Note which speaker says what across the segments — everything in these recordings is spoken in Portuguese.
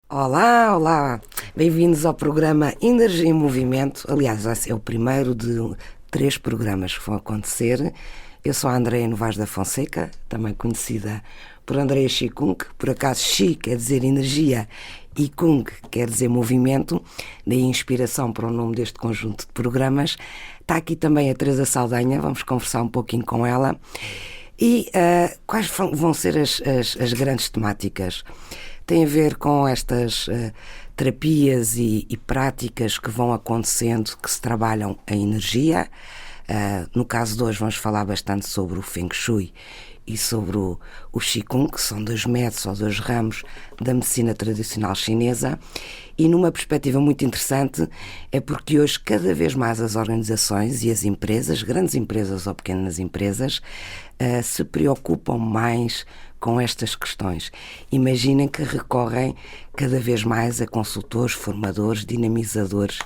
Speaker 1: Olá, olá! Bem-vindos ao programa Energia em Movimento. Aliás, esse é o primeiro de 3 programas que vão acontecer. Eu sou a Andreia Novaes da Fonseca, também conhecida por Andreia Chikung. Por acaso, Chi quer dizer energia e Kung quer dizer movimento. Daí a inspiração para o nome deste conjunto de programas. Está aqui também a Teresa Saldanha, vamos conversar um pouquinho com ela. E quais vão ser as grandes temáticas? Tem a ver com estas terapias e práticas que vão acontecendo, que se trabalham a energia. No caso de hoje vamos falar bastante sobre o Feng Shui e sobre o Qigong, que são 2 métodos ou 2 ramos da medicina tradicional chinesa. E numa perspectiva muito interessante é porque hoje cada vez mais as organizações e as empresas, grandes empresas ou pequenas empresas, se preocupam mais com estas questões. Imaginem que recorrem cada vez mais a consultores, formadores, dinamizadores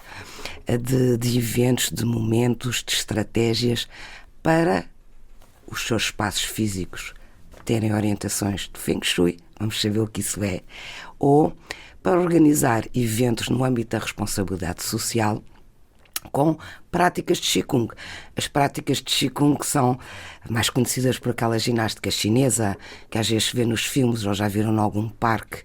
Speaker 1: de eventos, de momentos, de estratégias para os seus espaços físicos terem orientações de Feng Shui, vamos saber o que isso é, ou para organizar eventos no âmbito da responsabilidade social com práticas de Qigong. As práticas de Qigong são mais conhecidas por aquela ginástica chinesa que às vezes se vê nos filmes ou já viram em algum parque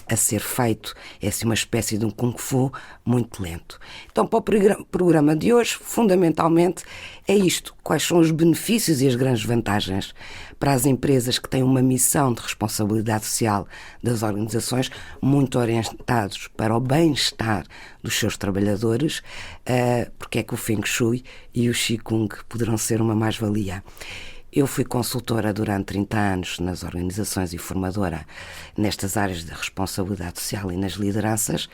Speaker 1: a ser feito. É assim uma espécie de um Kung Fu muito lento. Então, para o programa de hoje, fundamentalmente, é isto. Quais são os benefícios e as grandes vantagens para as empresas que têm uma missão de responsabilidade social das organizações, muito orientados para o bem-estar dos seus trabalhadores, porque é que o Feng Shui e o Qigong poderão ser uma mais-valia. Eu fui consultora durante 30 anos nas organizações e formadora nestas áreas de responsabilidade social e nas lideranças,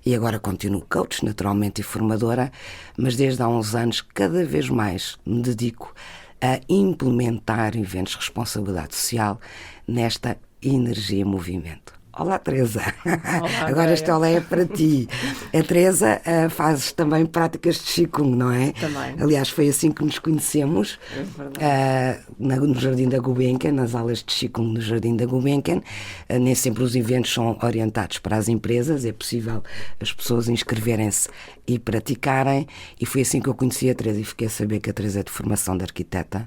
Speaker 1: e agora continuo coach, naturalmente, e formadora, mas desde há uns anos cada vez mais me dedico a implementar eventos de responsabilidade social nesta energia em movimento. Olá, Teresa.
Speaker 2: Olá,
Speaker 1: agora esta olé é para ti. A Teresa faz também práticas de Qigong, não é?
Speaker 2: Também.
Speaker 1: Aliás, foi assim que nos conhecemos, no Jardim da Gulbenkian, nas aulas de Qigong no Jardim da Gulbenkian. Nem sempre os eventos são orientados para as empresas, é possível as pessoas inscreverem-se e praticarem, e foi assim que eu conheci a Teresa e fiquei a saber que a Teresa é de formação de arquiteta.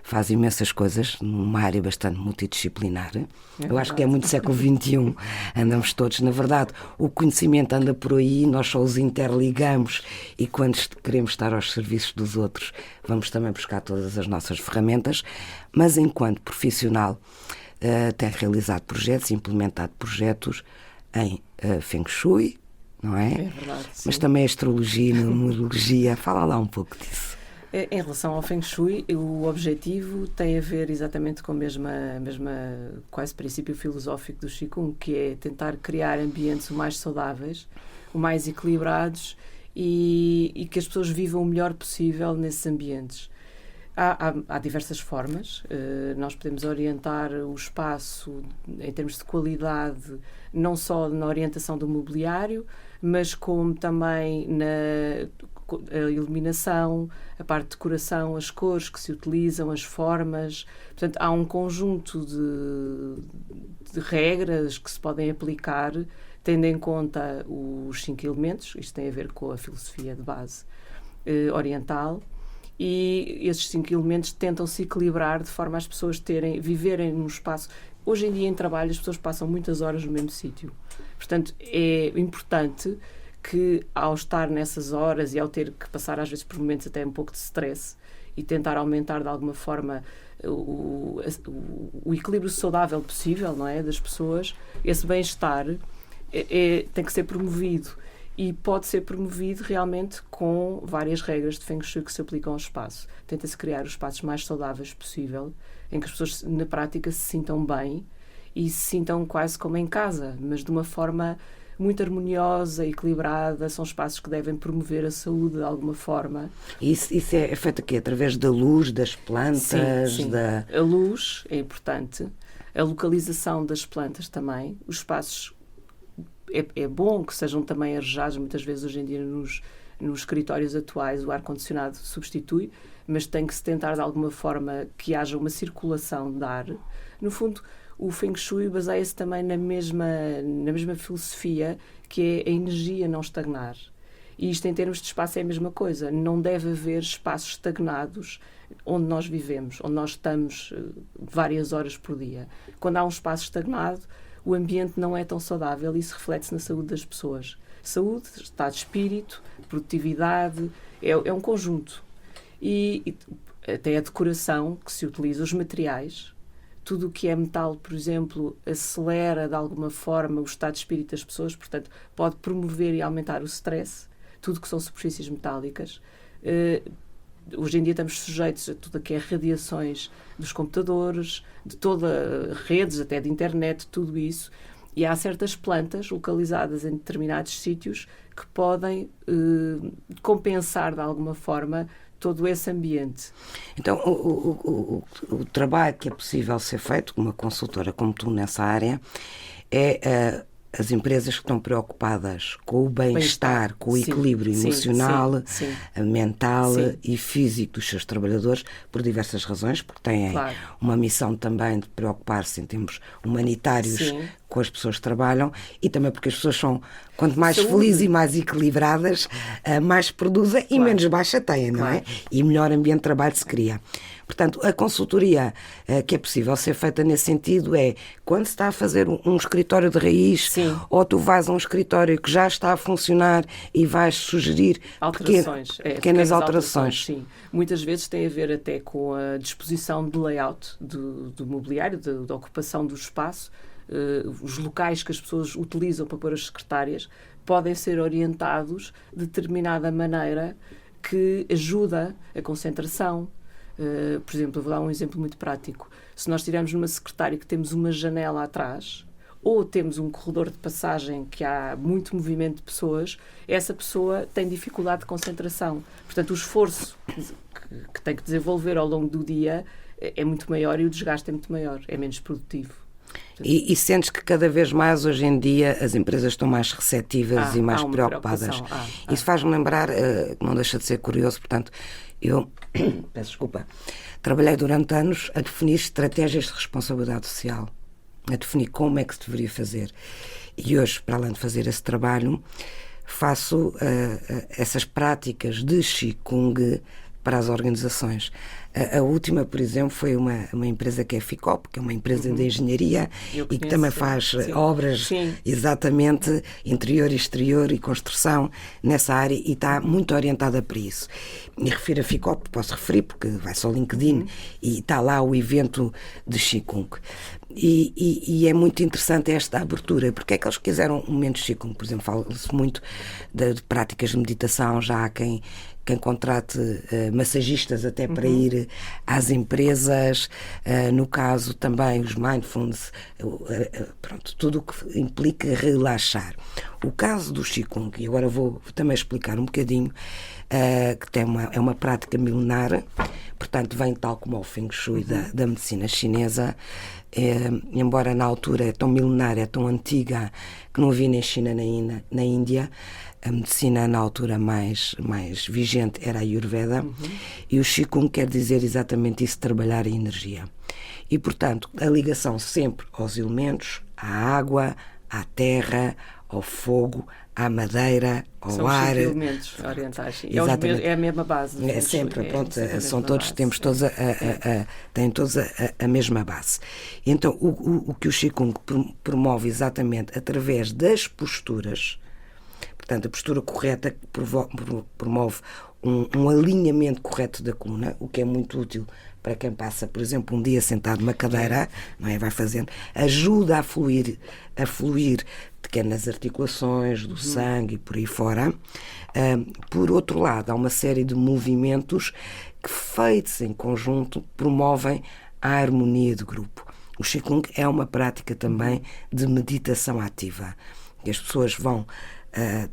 Speaker 1: Faz imensas coisas numa área bastante multidisciplinar. Eu acho que é muito século XXI. Andamos todos, na verdade, o conhecimento anda por aí, nós só os interligamos e quando queremos estar aos serviços dos outros, vamos também buscar todas as nossas ferramentas. Mas enquanto profissional, tem realizado projetos, implementado projetos em Feng Shui, não é?
Speaker 2: É verdade, sim.
Speaker 1: Mas também astrologia, numerologia. Fala lá um pouco disso.
Speaker 2: Em relação ao Feng Shui, o objetivo tem a ver exatamente com o mesmo quase princípio filosófico do Qigong, que é tentar criar ambientes o mais saudáveis, o mais equilibrados e que as pessoas vivam o melhor possível nesses ambientes. Há diversas formas. Nós podemos orientar o espaço em termos de qualidade, não só na orientação do mobiliário, mas como também a iluminação, a parte de decoração, as cores que se utilizam, as formas. Portanto, há um conjunto de regras que se podem aplicar, tendo em conta os 5 elementos. Isto tem a ver com a filosofia de base oriental. E esses 5 elementos tentam se equilibrar de forma a as pessoas viverem num espaço. Hoje em dia, em trabalho, as pessoas passam muitas horas no mesmo sítio. Portanto, é importante que, ao estar nessas horas e ao ter que passar, às vezes, por momentos até um pouco de stress e tentar aumentar, de alguma forma, o equilíbrio saudável possível, não é, das pessoas, esse bem-estar tem que ser promovido. E pode ser promovido realmente com várias regras de Feng Shui que se aplicam ao espaço. Tenta-se criar os espaços mais saudáveis possível, em que as pessoas, na prática, se sintam bem e se sintam quase como em casa, mas de uma forma muito harmoniosa, equilibrada. São espaços que devem promover a saúde de alguma forma.
Speaker 1: Isso é feito aqui através da luz, das plantas?
Speaker 2: Sim. A luz é importante, a localização das plantas também, os espaços. É bom que sejam também arejados, muitas vezes hoje em dia Nos escritórios atuais o ar-condicionado substitui, mas tem que se tentar de alguma forma que haja uma circulação de ar. No fundo, o Feng Shui baseia-se também na mesma filosofia, que é a energia não estagnar. E isto, em termos de espaço, é a mesma coisa. Não deve haver espaços estagnados onde nós vivemos, onde nós estamos várias horas por dia. Quando há um espaço estagnado, o ambiente não é tão saudável e isso reflete-se na saúde das pessoas. Saúde, estado de espírito, produtividade, é um conjunto. E até a decoração que se utiliza, os materiais, tudo o que é metal, por exemplo, acelera de alguma forma o estado de espírito das pessoas, portanto, pode promover e aumentar o stress, tudo que são superfícies metálicas. Hoje em dia estamos sujeitos a tudo o que é radiações dos computadores, de toda redes, até de internet, tudo isso. E há certas plantas localizadas em determinados sítios que podem compensar de alguma forma todo esse ambiente.
Speaker 1: Então, o trabalho que é possível ser feito com uma consultora como tu nessa área é as empresas que estão preocupadas com o bem-estar, com o equilíbrio emocional, mental e físico dos seus trabalhadores, por diversas razões, porque têm uma missão também de preocupar-se em termos humanitários com as pessoas que trabalham, e também porque as pessoas são, quanto mais felizes e mais equilibradas, mais produzem e menos baixa têm, não é? E melhor ambiente de trabalho se cria. Portanto, a consultoria que é possível ser feita nesse sentido é, quando se está a fazer um escritório de raiz, ou tu vais a um escritório que já está a funcionar e vais sugerir pequenas alterações.
Speaker 2: Sim. Muitas vezes tem a ver até com a disposição de layout do mobiliário, da ocupação do espaço. Os locais que as pessoas utilizam para pôr as secretárias podem ser orientados de determinada maneira que ajuda a concentração. Por exemplo, eu vou dar um exemplo muito prático. Se nós estivermos numa secretária que temos uma janela atrás, ou temos um corredor de passagem que há muito movimento de pessoas, essa pessoa tem dificuldade de concentração. Portanto, o esforço que tem que desenvolver ao longo do dia é muito maior e o desgaste é muito maior, é menos produtivo.
Speaker 1: E sentes que cada vez mais hoje em dia as empresas estão mais receptivas e mais preocupadas. Isso faz-me lembrar, não deixa de ser curioso, portanto, eu, peço desculpa, trabalhei durante anos a definir estratégias de responsabilidade social, a definir como é que se deveria fazer. E hoje, para além de fazer esse trabalho, faço essas práticas de Qigong para as organizações. A última, por exemplo, foi uma empresa que é a FICOP, que é uma empresa de engenharia e que também faz obras exatamente interior e exterior e construção nessa área, e está muito orientada para isso. E refiro a FICOP, posso referir porque vai só ao LinkedIn e está lá o evento de Qigong. E é muito interessante esta abertura, porque é que eles quiseram um momento de Qigong. Por exemplo, fala-se muito de práticas de meditação, já há quem contrate massagistas até para ir às empresas, no caso também os mindfulness, pronto, tudo o que implica relaxar. O caso do Qigong, e agora vou também explicar um bocadinho, que é uma prática milenar, portanto vem tal como o Feng Shui da medicina chinesa, embora na altura é tão milenária, é tão antiga, que não havia nem China nem na Índia. A medicina na altura mais vigente era a Ayurveda, e o Qigong quer dizer exatamente isso, trabalhar a energia. E, portanto, a ligação sempre aos elementos, à água, à terra, ao fogo, à madeira, ao ar.
Speaker 2: São os elementos orientais. É a mesma base.
Speaker 1: É sempre, pronto, são todos, temos todos têm todos a mesma base. Então, o que o Qigong promove exatamente através das posturas. Portanto, a postura correta promove um alinhamento correto da coluna, o que é muito útil para quem passa, por exemplo, um dia sentado numa cadeira, não é? Vai fazendo, ajuda a fluir pequenas articulações do sangue e por aí fora. Por outro lado, há uma série de movimentos que, feitos em conjunto, promovem a harmonia de grupo. O Qigong é uma prática também de meditação ativa, que as pessoas vão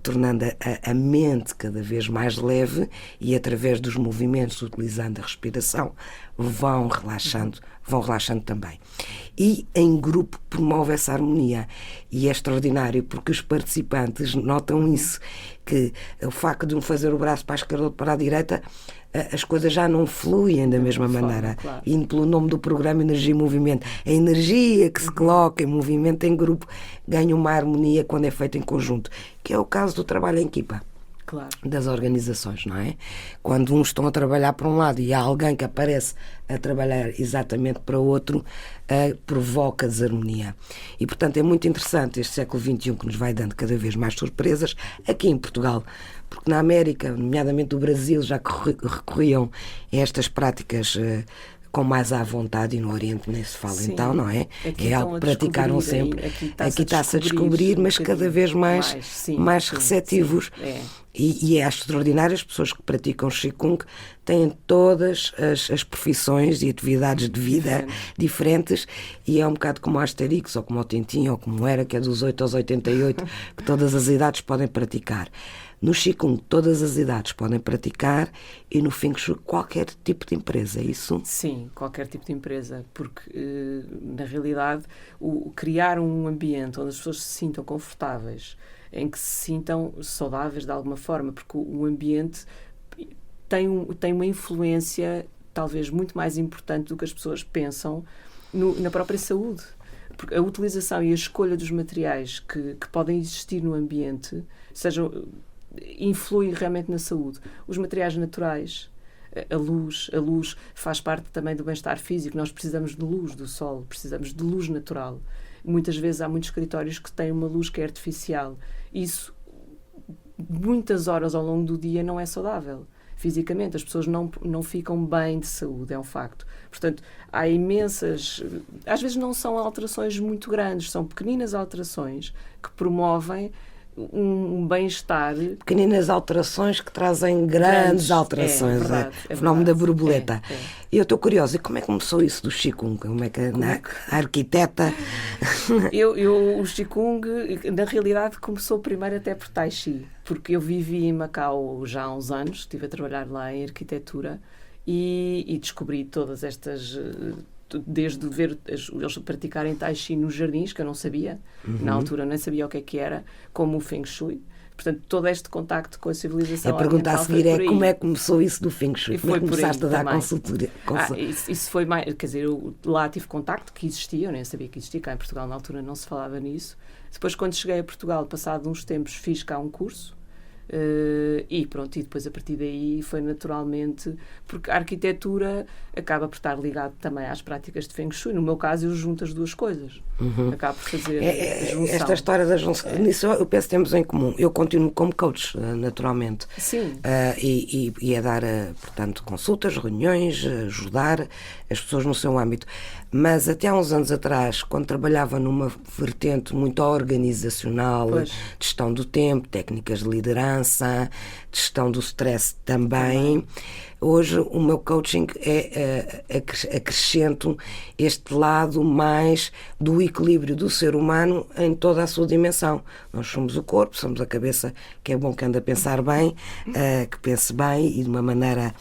Speaker 1: tornando a mente cada vez mais leve e através dos movimentos, utilizando a respiração, vão relaxando também. E em grupo promove essa harmonia e é extraordinário porque os participantes notam isso, que o facto de um fazer o braço para a esquerda ou para a direita, as coisas já não fluem da mesma maneira.
Speaker 2: Claro.
Speaker 1: Indo pelo nome do programa Energia e Movimento, a energia que se coloca em movimento em grupo ganha uma harmonia quando é feito em conjunto, que é o caso do trabalho em equipa.
Speaker 2: Claro.
Speaker 1: Das organizações, não é? Quando uns estão a trabalhar para um lado e há alguém que aparece a trabalhar exatamente para o outro, provoca desarmonia. E, portanto, é muito interessante este século XXI que nos vai dando cada vez mais surpresas aqui em Portugal, porque na América, nomeadamente o Brasil, já recorriam a estas práticas com mais à vontade e no Oriente nem se fala.
Speaker 2: Sim.
Speaker 1: Então, não é?
Speaker 2: Aqui
Speaker 1: É algo que praticaram sempre. Aqui está-se a descobrir, mas cada vez mais receptivos. E é extraordinário, as pessoas que praticam Qigong têm todas as profissões e atividades de vida diferentes e é um bocado como o Asterix, ou como o Tintin, ou como era, que é dos 8 aos 88, que todas as idades podem praticar. No Qigong, todas as idades podem praticar e no Feng Shui, qualquer tipo de empresa, é isso?
Speaker 2: Sim, qualquer tipo de empresa, porque, na realidade, criar um ambiente onde as pessoas se sintam confortáveis, em que se sintam saudáveis de alguma forma, porque o ambiente tem uma influência talvez muito mais importante do que as pessoas pensam na própria saúde. Porque a utilização e a escolha dos materiais que podem existir no ambiente influi realmente na saúde. Os materiais naturais, a luz faz parte também do bem-estar físico. Nós precisamos de luz do sol, precisamos de luz natural. Muitas vezes há muitos escritórios que têm uma luz que é artificial. Isso, muitas horas ao longo do dia, não é saudável. Fisicamente, as pessoas não ficam bem de saúde, é um facto. Portanto, há imensas... Às vezes não são alterações muito grandes, são pequeninas alterações que promovem um bem-estar.
Speaker 1: Pequeninas alterações que trazem grandes alterações.
Speaker 2: É verdade,
Speaker 1: o fenómeno da borboleta.
Speaker 2: É.
Speaker 1: E eu estou curiosa, e como é que começou isso do Qigong? Como é que a arquiteta...
Speaker 2: O Qigong, na realidade, começou primeiro até por Tai Chi, porque eu vivi em Macau já há uns anos, estive a trabalhar lá em arquitetura e descobri todas estas... desde ver eles praticarem Tai Chi nos jardins, que eu não sabia, na altura nem sabia o que era, como o Feng Shui. Portanto, todo este contacto com a civilização
Speaker 1: oriental. A pergunta a seguir é como é que começou isso do Feng Shui? Como é que começaste a dar consultoria?
Speaker 2: Isso foi mais, quer dizer, eu lá tive contacto, que existia, eu nem sabia que existia, cá em Portugal na altura não se falava nisso. Depois, quando cheguei a Portugal, passado uns tempos, fiz cá um curso. E depois a partir daí foi naturalmente, porque a arquitetura acaba por estar ligada também às práticas de Feng Shui. No meu caso, eu junto as duas coisas. Acabo por fazer a junção.
Speaker 1: Esta história da junção, nisso eu penso que temos em comum. Eu continuo como coach, naturalmente.
Speaker 2: Sim.
Speaker 1: E a dar, portanto, consultas, reuniões, ajudar as pessoas no seu âmbito. Mas até há uns anos atrás, quando trabalhava numa vertente muito organizacional, de gestão do tempo, técnicas de liderança, de gestão do stress também, hoje o meu coaching acrescento este lado mais do equilíbrio do ser humano em toda a sua dimensão. Nós somos o corpo, somos a cabeça, que é bom que ande a pensar bem, que pense bem e de uma maneira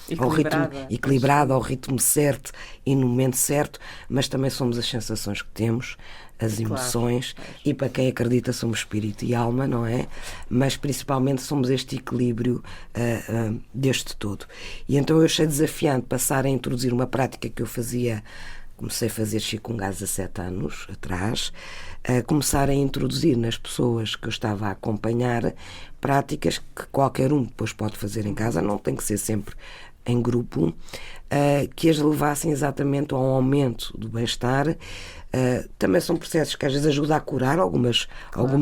Speaker 1: equilibrada, ao ritmo certo e no momento certo, mas também somos as sensações que temos, as emoções, e para quem acredita somos espírito e alma, não é? Mas principalmente somos este equilíbrio deste todo. E então eu achei desafiante passar a introduzir uma prática que eu fazia, comecei a fazer Qigong há 17 anos atrás, começar a introduzir nas pessoas que eu estava a acompanhar práticas que qualquer um depois pode fazer em casa, não tem que ser sempre em grupo, que as levassem exatamente a um aumento do bem-estar. Também são processos que às vezes ajudam a curar algumas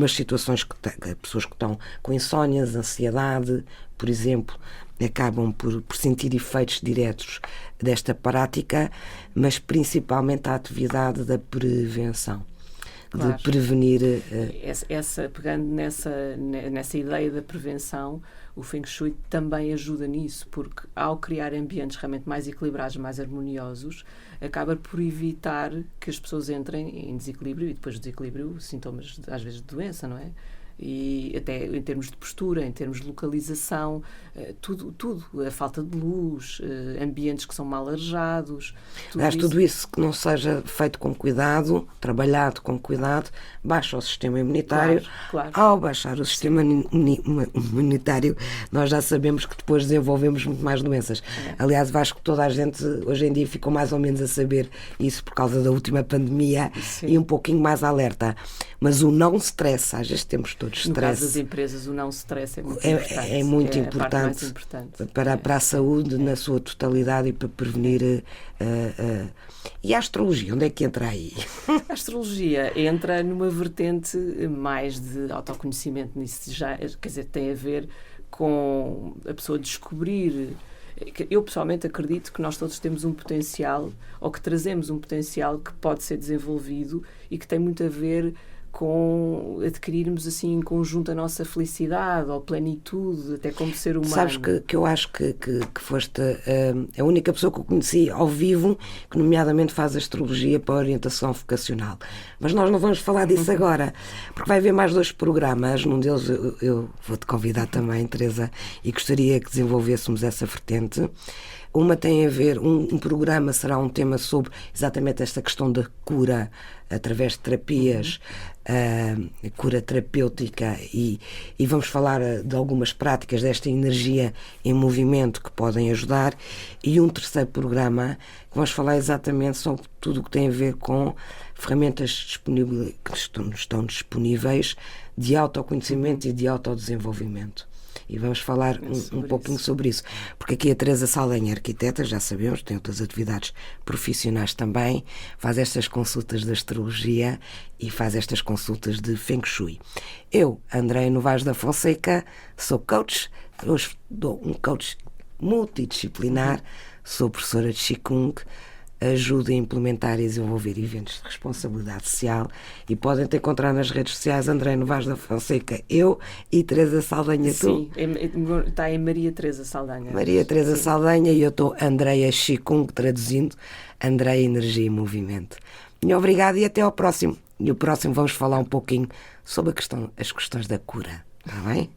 Speaker 1: situações que pessoas que estão com insónias, ansiedade, por exemplo, acabam por sentir efeitos diretos desta prática, mas principalmente a atividade da prevenção. De prevenir...
Speaker 2: Pegando nessa ideia da prevenção, o Feng Shui também ajuda nisso, porque ao criar ambientes realmente mais equilibrados, mais harmoniosos, acaba por evitar que as pessoas entrem em desequilíbrio e depois do desequilíbrio sintomas, às vezes, de doença, não é? e até em termos de postura, em termos de localização, tudo, a falta de luz, ambientes que são mal arejados.
Speaker 1: Tudo isso que não seja feito com cuidado, trabalhado com cuidado, baixa o sistema imunitário.
Speaker 2: Claro.
Speaker 1: Ao baixar o sistema imunitário, nós já sabemos que depois desenvolvemos muito mais doenças. Aliás, acho que toda a gente hoje em dia ficou mais ou menos a saber isso por causa da última pandemia.
Speaker 2: Sim.
Speaker 1: E um pouquinho mais alerta. Mas o não stress, às vezes temos todos stress.
Speaker 2: No caso das empresas, o não stress é muito importante.
Speaker 1: É muito
Speaker 2: importante. A parte mais importante.
Speaker 1: Para a saúde na sua totalidade e para prevenir. E a astrologia, onde é que entra aí?
Speaker 2: A astrologia entra numa vertente mais de autoconhecimento. Nisso já, quer dizer, tem a ver com a pessoa descobrir. Eu pessoalmente acredito que nós todos temos um potencial, ou que trazemos um potencial que pode ser desenvolvido e que tem muito a ver com adquirirmos assim em conjunto a nossa felicidade ou plenitude, até como ser humano.
Speaker 1: Sabes que eu acho que foste a única pessoa que eu conheci ao vivo que nomeadamente faz astrologia para a orientação vocacional. Mas nós não vamos falar disso agora, porque vai haver mais 2 programas, num deles eu vou-te convidar também, Teresa, e gostaria que desenvolvêssemos essa vertente. Uma tem a ver, um programa será um tema sobre exatamente esta questão da cura através de terapias, cura terapêutica e vamos falar de algumas práticas desta energia em movimento que podem ajudar. E um terceiro programa que vamos falar exatamente sobre tudo o que tem a ver com ferramentas disponíveis, que estão disponíveis de autoconhecimento e de autodesenvolvimento. E vamos falar um pouquinho sobre isso. Porque aqui a Teresa Saldanha é arquiteta, já sabemos, tem outras atividades profissionais também, faz estas consultas de astrologia e faz estas consultas de Feng Shui. Eu, Andreia Novaes da Fonseca, sou coach, hoje dou um coach multidisciplinar, sou professora de Qigong, ajuda a implementar e desenvolver eventos de responsabilidade social e podem te encontrar nas redes sociais Andreia Novaes da Fonseca, eu e Teresa Saldanha.
Speaker 2: Sim, está em Maria Teresa Saldanha.
Speaker 1: Maria Teresa Saldanha e eu estou Andreia Qigong, traduzindo Andreia Energia e Movimento. E obrigada e até ao próximo. E o próximo vamos falar um pouquinho sobre as questões da cura. Está bem?